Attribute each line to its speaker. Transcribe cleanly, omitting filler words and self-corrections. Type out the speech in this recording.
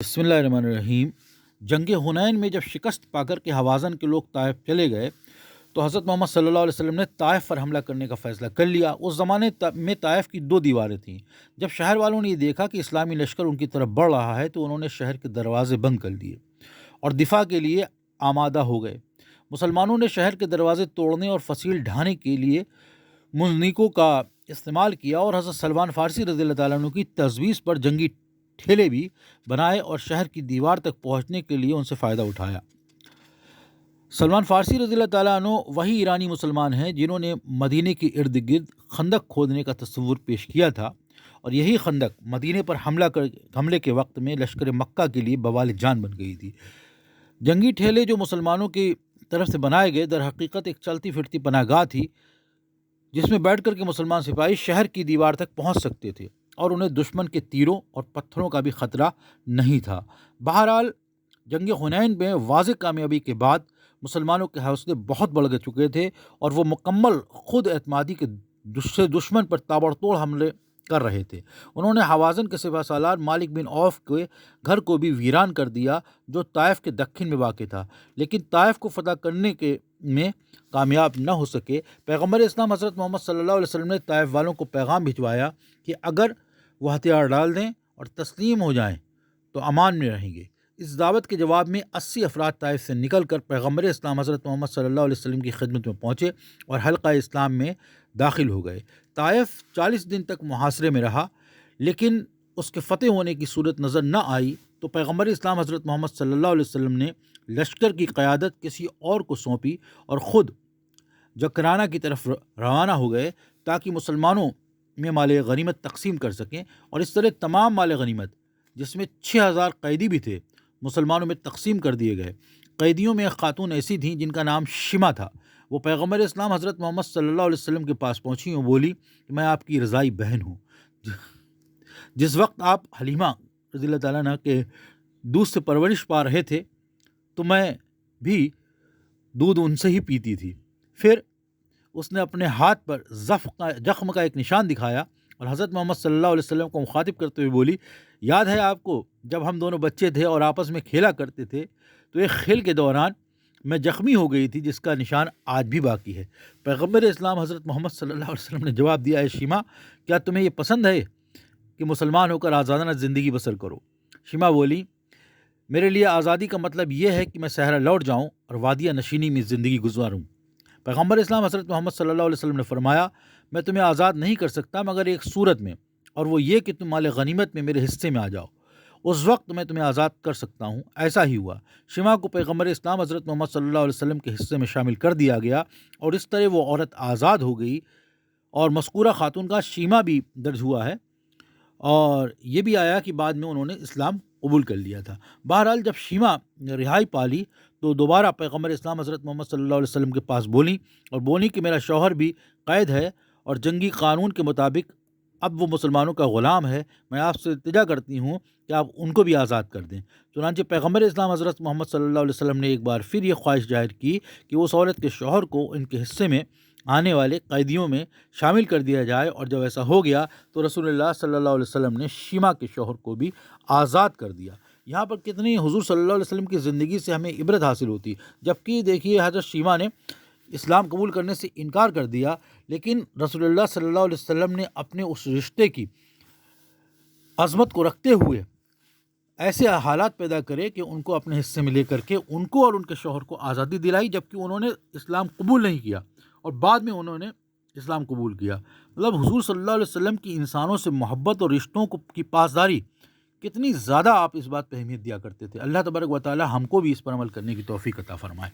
Speaker 1: بسم اللہ الرحمن الرحیم۔ جنگ حنین میں جب شکست پا کر کے حوازن کے لوگ طائف چلے گئے تو حضرت محمد صلی اللہ علیہ وسلم نے طائف پر حملہ کرنے کا فیصلہ کر لیا۔ اس زمانے میں طائف کی 2 دیواریں تھیں۔ جب شہر والوں نے یہ دیکھا کہ اسلامی لشکر ان کی طرف بڑھ رہا ہے تو انہوں نے شہر کے دروازے بند کر دیے اور دفاع کے لیے آمادہ ہو گئے۔ مسلمانوں نے شہر کے دروازے توڑنے اور فصیل ڈھانے کے لیے منجنیقوں کا استعمال کیا اور حضرت سلمان فارسی رضی اللہ تعالیٰ عنہ کی تجویز پر جنگی ٹھیلے بھی بنائے اور شہر کی دیوار تک پہنچنے کے لیے ان سے فائدہ اٹھایا۔ سلمان فارسی رضی اللہ تعالیٰ عنہ وہی ایرانی مسلمان ہیں جنہوں نے مدینے کے ارد گرد خندق کھودنے کا تصور پیش کیا تھا، اور یہی خندق مدینے پر حملے کے وقت میں لشکر مکہ کے لیے بوال جان بن گئی تھی۔ جنگی ٹھیلے جو مسلمانوں کی طرف سے بنائے گئے در حقیقت ایک چلتی پھرتی پناہ گاہ تھی جس میں بیٹھ کر کے مسلمان سپاہی شہر کی دیوار تک پہنچ سکتے تھے اور انہیں دشمن کے تیروں اور پتھروں کا بھی خطرہ نہیں تھا۔ بہرحال جنگ حنین میں واضح کامیابی کے بعد مسلمانوں کے حوصلے بہت بڑھ چکے تھے اور وہ مکمل خود اعتمادی کے دشمن پر تابڑتوڑ حملے کر رہے تھے۔ انہوں نے حوازن کے سپہ سالار مالک بن عوف کے گھر کو بھی ویران کر دیا جو طائف کے دکن میں واقع تھا، لیکن طائف کو فتح کرنے میں کامیاب نہ ہو سکے۔ پیغمبر اسلام حضرت محمد صلی اللہ علیہ وسلم نے طائف والوں کو پیغام بھجوایا کہ اگر وہ ہتھیار ڈال دیں اور تسلیم ہو جائیں تو امان میں رہیں گے۔ اس دعوت کے جواب میں 80 افراد طائف سے نکل کر پیغمبر اسلام حضرت محمد صلی اللہ علیہ وسلم کی خدمت میں پہنچے اور حلقہ اسلام میں داخل ہو گئے۔ طائف 40 دن تک محاصرے میں رہا، لیکن اس کے فتح ہونے کی صورت نظر نہ آئی تو پیغمبر اسلام حضرت محمد صلی اللہ علیہ وسلم نے لشکر کی قیادت کسی اور کو سونپی اور خود جکرانہ کی طرف روانہ ہو گئے تاکہ مسلمانوں میں مال غنیمت تقسیم کر سکیں، اور اس طرح تمام مال غنیمت جس میں 6000 قیدی بھی تھے مسلمانوں میں تقسیم کر دیے گئے۔ قیدیوں میں ایک خاتون ایسی تھیں جن کا نام شیما تھا۔ وہ پیغمبر اسلام حضرت محمد صلی اللہ علیہ وسلم کے پاس پہنچی اور بولی کہ میں آپ کی رضائی بہن ہوں۔ جس وقت آپ حلیمہ رضی اللہ تعالیٰ عنہ کے دودھ سے پرورش پا رہے تھے تو میں بھی دودھ ان سے ہی پیتی تھی۔ پھر اس نے اپنے ہاتھ پر زخم کا ایک نشان دکھایا اور حضرت محمد صلی اللہ علیہ وسلم کو مخاطب کرتے ہوئے بولی، یاد ہے آپ کو جب ہم دونوں بچے تھے اور آپس میں کھیلا کرتے تھے تو ایک کھیل کے دوران میں زخمی ہو گئی تھی جس کا نشان آج بھی باقی ہے۔ پیغمبر اسلام حضرت محمد صلی اللہ علیہ وسلم نے جواب دیا، اے شیما، کیا تمہیں یہ پسند ہے کہ مسلمان ہو کر آزادانہ زندگی بسر کرو؟ شیما بولی، میرے لیے آزادی کا مطلب یہ ہے کہ میں صحرا لوٹ جاؤں اور وادیہ نشینی میں زندگی گزاروں۔ پیغمبر اسلام حضرت محمد صلی اللہ علیہ وسلم نے فرمایا، میں تمہیں آزاد نہیں کر سکتا مگر ایک صورت میں، اور وہ یہ کہ تم مال غنیمت میں میرے حصے میں آ جاؤ، اس وقت میں تمہیں آزاد کر سکتا ہوں۔ ایسا ہی ہوا۔ شیما کو پیغمبر اسلام حضرت محمد صلی اللہ علیہ وسلم کے حصے میں شامل کر دیا گیا اور اس طرح وہ عورت آزاد ہو گئی، اور مذکورہ خاتون کا شیما بھی درج ہوا ہے، اور یہ بھی آیا کہ بعد میں انہوں نے اسلام قبول کر لیا تھا۔ بہرحال جب شیما رہائی پالی تو دوبارہ پیغمبر اسلام حضرت محمد صلی اللہ علیہ وسلم کے پاس بولی کہ میرا شوہر بھی قید ہے اور جنگی قانون کے مطابق اب وہ مسلمانوں کا غلام ہے، میں آپ سے التجا کرتی ہوں کہ آپ ان کو بھی آزاد کر دیں۔ چنانچہ پیغمبر اسلام حضرت محمد صلی اللہ علیہ وسلم نے ایک بار پھر یہ خواہش ظاہر کی کہ اس عورت کے شوہر کو ان کے حصے میں آنے والے قیدیوں میں شامل کر دیا جائے، اور جب ایسا ہو گیا تو رسول اللہ صلی اللہ علیہ وسلم نے شیما کے شوہر کو بھی آزاد کر دیا۔ یہاں پر کتنی حضور صلی اللہ علیہ وسلم کی زندگی سے ہمیں عبرت حاصل ہوتی، جبکہ دیکھیے حضرت شیما نے اسلام قبول کرنے سے انکار کر دیا، لیکن رسول اللہ صلی اللہ علیہ وسلم نے اپنے اس رشتے کی عظمت کو رکھتے ہوئے ایسے حالات پیدا کرے کہ ان کو اپنے حصے میں لے کر کے ان کو اور ان کے شوہر کو آزادی دلائی، جبکہ انہوں نے اسلام قبول نہیں کیا اور بعد میں انہوں نے اسلام قبول کیا۔ مطلب حضور صلی اللہ علیہ وسلم کی انسانوں سے محبت اور رشتوں کی پاسداری کتنی زیادہ آپ اس بات پہ اہمیت دیا کرتے تھے۔ اللہ تبارک و تعالی ہم کو بھی اس پر عمل کرنے کی توفیق عطا فرمائے۔